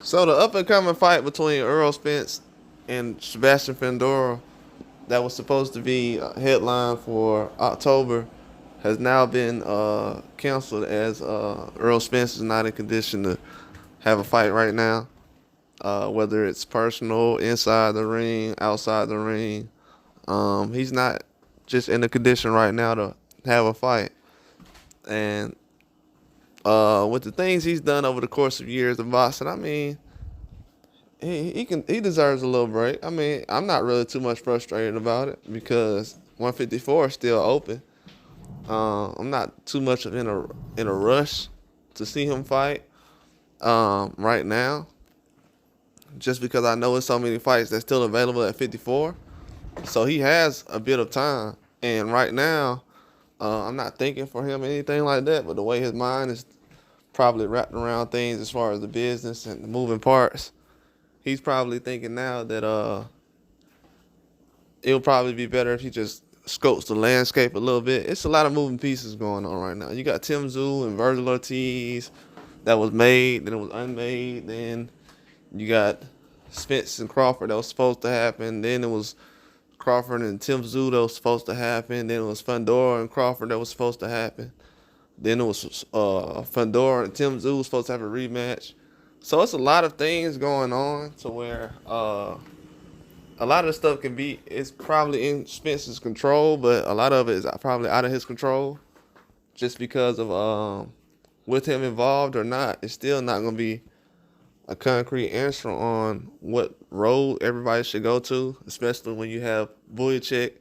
So the up and coming fight between Earl Spence and Sebastian Fundora that was supposed to be a headline for October has now been canceled as Earl Spence is not in condition to have a fight right now. Whether it's personal, inside the ring, outside the ring, he's not just in the condition right now to have a fight. And with the things he's done over the course of years of boxing, I mean, he deserves a little break. I mean, I'm not really too much frustrated about it because 154 is still open. I'm not too much in a rush to see him fight right now, just because I know there's so many fights that's still available at 54. So he has a bit of time, and right now, I'm not thinking for him anything like that. But the way his mind is probably wrapped around things as far as the business and the moving parts, he's probably thinking now that it'll probably be better if he just scopes the landscape a little bit. It's a lot of moving pieces going on right now. You got Tim Tszyu and Virgil Ortiz that was made, then it was unmade. Then you got Spence and Crawford that was supposed to happen. Then it was Crawford and Tim Tszyu that was supposed to happen. Then it was Fundora and Crawford that was supposed to happen. Then it was Fundora and Tim Tszyu was supposed to have a rematch. So it's a lot of things going on to where a lot of the stuff it's probably in Spence's control, but a lot of it is probably out of his control just because of with him involved or not. It's still not going to be a concrete answer on what road everybody should go to, especially when you have Buyachek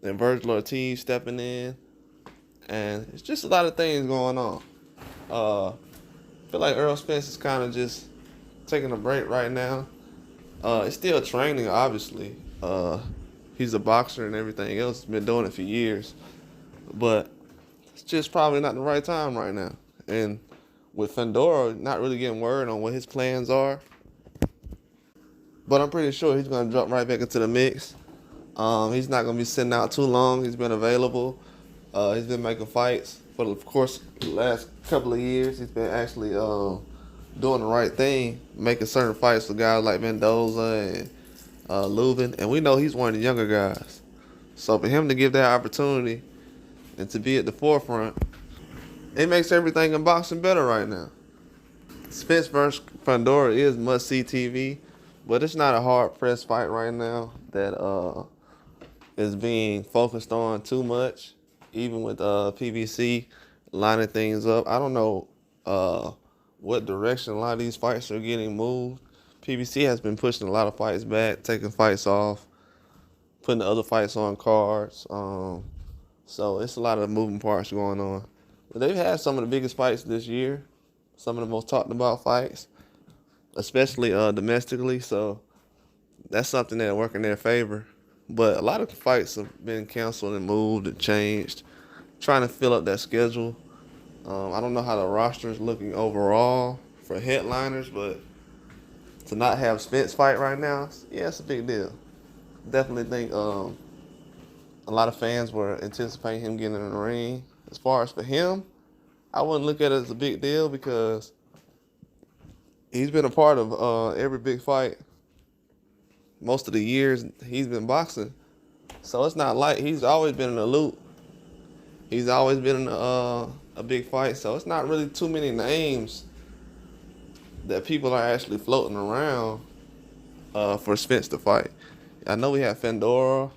and Virgil Ortiz stepping in. And it's just a lot of things going on. I feel like Earl Spence is kind of just taking a break right now. It's still training, obviously. He's a boxer and everything else. He's been doing it for years. But it's just probably not the right time right now. And with Fundora not really getting word on what his plans are, but I'm pretty sure he's going to jump right back into the mix. He's not going to be sitting out too long. He's been available. He's been making fights for, of course, the last couple of years. He's been actually doing the right thing, making certain fights for guys like Mendoza and Lubin. And we know he's one of the younger guys. So for him to give that opportunity and to be at the forefront, it makes everything in boxing better right now. Spence versus Fundora is must-see TV, but it's not a hard-pressed fight right now that is being focused on too much, even with PBC lining things up. I don't know what direction a lot of these fights are getting moved. PBC has been pushing a lot of fights back, taking fights off, putting the other fights on cards. So it's a lot of moving parts going on. But they've had some of the biggest fights this year, some of the most talked about fights, especially domestically. So that's something that works in their favor. But a lot of fights have been canceled and moved and changed, trying to fill up that schedule. I don't know how the roster is looking overall for headliners, but to not have Spence fight right now, yeah, it's a big deal. Definitely think a lot of fans were anticipating him getting in the ring. As far as for him, I wouldn't look at it as a big deal because he's been a part of every big fight most of the years he's been boxing. So it's not like he's always been in the loop. He's always been in a big fight. So it's not really too many names that people are actually floating around for Spence to fight. I know we have Fundora.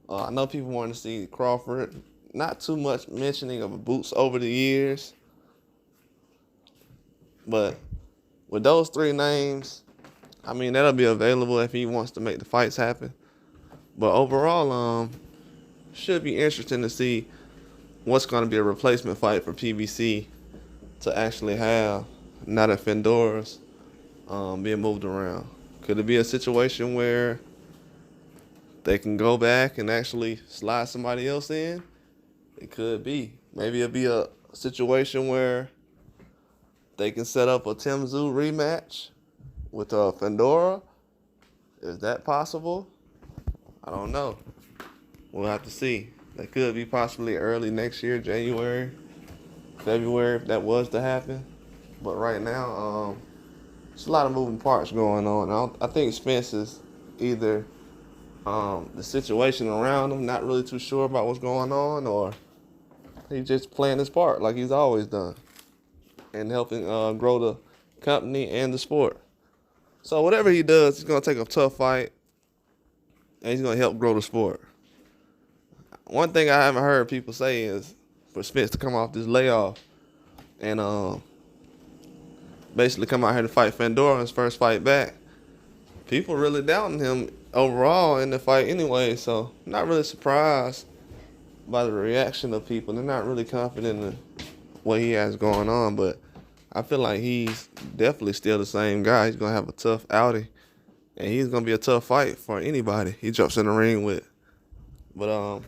I know people want to see Crawford. Not too much mentioning of Boots over the years. But with those three names, I mean, that'll be available if he wants to make the fights happen. But overall, should be interesting to see what's going to be a replacement fight for PBC to actually have now that Fundora's being moved around. Could it be a situation where they can go back and actually slide somebody else in? It could be. Maybe it'll be a situation where they can set up a Tim Tszyu rematch with Fundora. Is that possible? I don't know. We'll have to see. That could be possibly early next year, January, February, if that was to happen. But right now, It's a lot of moving parts going on. I think Spence is either the situation around him, not really too sure about what's going on, or he's just playing his part like he's always done and helping grow the company and the sport. So whatever he does, he's going to take a tough fight, and he's going to help grow the sport. One thing I haven't heard people say is for Spence to come off this layoff and basically come out here to fight Fundora in his first fight back. People really doubting him overall in the fight anyway, so I'm not really surprised by the reaction of people. They're not really confident in what he has going on, but I feel like he's definitely still the same guy. He's going to have a tough outing, and he's going to be a tough fight for anybody he jumps in the ring with. But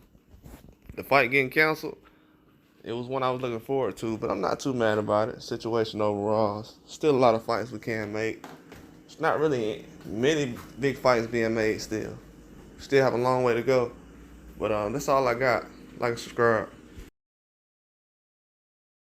the fight getting canceled, it was one I was looking forward to, but I'm not too mad about it. Situation overall, still a lot of fights we can make. It's not really many big fights being made still. Still have a long way to go. But that's all I got. Like and subscribe.